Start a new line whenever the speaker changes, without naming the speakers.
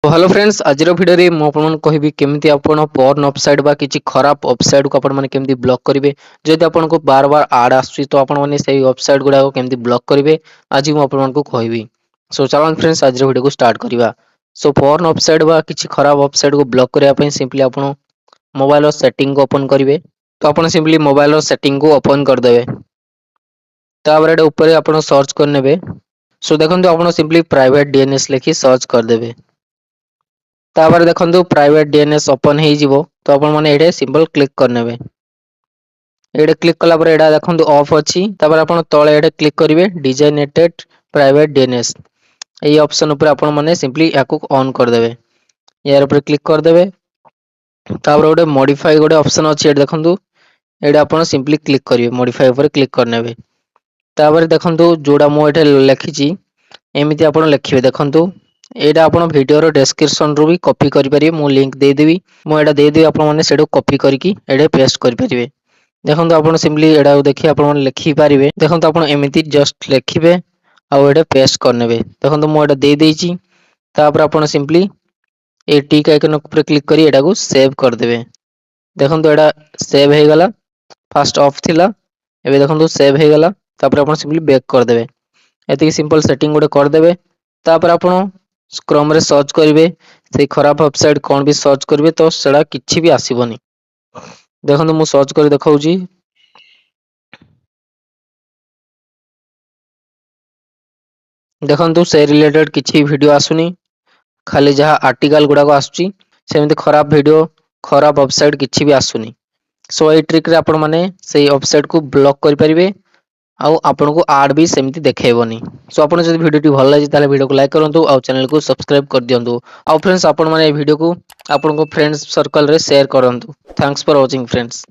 तो hello friends आज video रे मु आपन कहबी केमिति आपण पोर्न वेबसाइट बा किछि खराब वेबसाइट को आपण माने केमिति ब्लॉक करिवे जदि आपण को बार बार ऐड आसी तो आपण माने सेही वेबसाइट गुडा को केमिति ब्लॉक करिवे आज मु आपन को कहबी। सो चलो फ्रेंड्स आज भिडियो को स्टार्ट करिवा। सो पोर्न वेबसाइट बा किछि खराब वेबसाइट को ब्लॉक करिया पई सिंपली आपण मोबाइल रो सेटिंग को ओपन करिवे। तो आपण सिंपली मोबाइल रो सेटिंग को ओपन कर देबे। तापर एडे ऊपर आपण सर्च कर नेबे। सो देखंतु आपण सिंपली प्राइवेट डीएनएस लिखि सर्च कर देबे। तापर देखंतु प्राइवेट डीएनएस ओपन हे जिवो तो आपण माने एडे सिंपल क्लिक कर नेबे। एडे क्लिक कला पर एडा देखंतु ऑफ अछि। तापर आपण तळे एडे क्लिक करिवे डिजाइनेटेड प्राइवेट डीएनएस एई ऑप्शन ऊपर आपण माने सिंपली याकू ऑन कर देबे। यार ऊपर क्लिक कर देबे। तापर गोटे मॉडिफाई गोटे ऑप्शन अछि एडे देखंतु एडे आपण सिंपली क्लिक करिवे मॉडिफाई ऊपर क्लिक कर नेबे। तापर देखंतु जोडा मो एठे लेखिछि एमिति आपण लेखिबे देखंतु एटा आपण वीडियो रो डिस्क्रिप्शन रु भी कॉपी करि परिबे। मु लिंक दे देबी मु एटा दे देबी आपण माने सेडो कॉपी करिकि एडे पेस्ट करि परिबे। देखंतु आपण सिंपली एडा देखि आपण माने लिखि परिबे। देखंतु आपण एमिति जस्ट लेखिबे आ एडे पेस्ट कर नेबे। देखंतु मु एटा दे देइछि। तापर आपण सिंपली ए टिक आइकन ऊपर क्लिक करी एटा को सेव कर देबे। देखंतु एडा सेव हे गला फास्ट ऑफ थिला एबे देखंतु सेव हे गला। तापर आपण सिंपली बैक कर देबे। एति सिंपल सेटिंग गोटे कर देबे। तापर आपण क्रोम रे सर्च करिवे से खराब वेबसाइट कोन भी सर्च करिवे तो सेडा किछि भी आसीबोनी। देखंतु मु सर्च करि देखाउची। देखंतु से रिलेटेड किछि वीडियो आसुनी खाली जहा आर्टिकल गुडा को आसुची सेमिति खराब वीडियो खराब वेबसाइट किछि भी आसुनी। सो ए ट्रिक रे आपण माने सेही वेबसाइट को ब्लॉक करि परिबे आउ आपन को ऐड भी सेमिति देखेबोनी। सो आपन जदि वीडियो टी भल लागि ताले वीडियो को लाइक करंतु आउ चैनल को सब्सक्राइब कर दियंतु। आउ फ्रेंड्स आपण माने ए वीडियो को आपन को फ्रेंड्स सर्कल रे शेयर करंतु। Thanks for watching friends.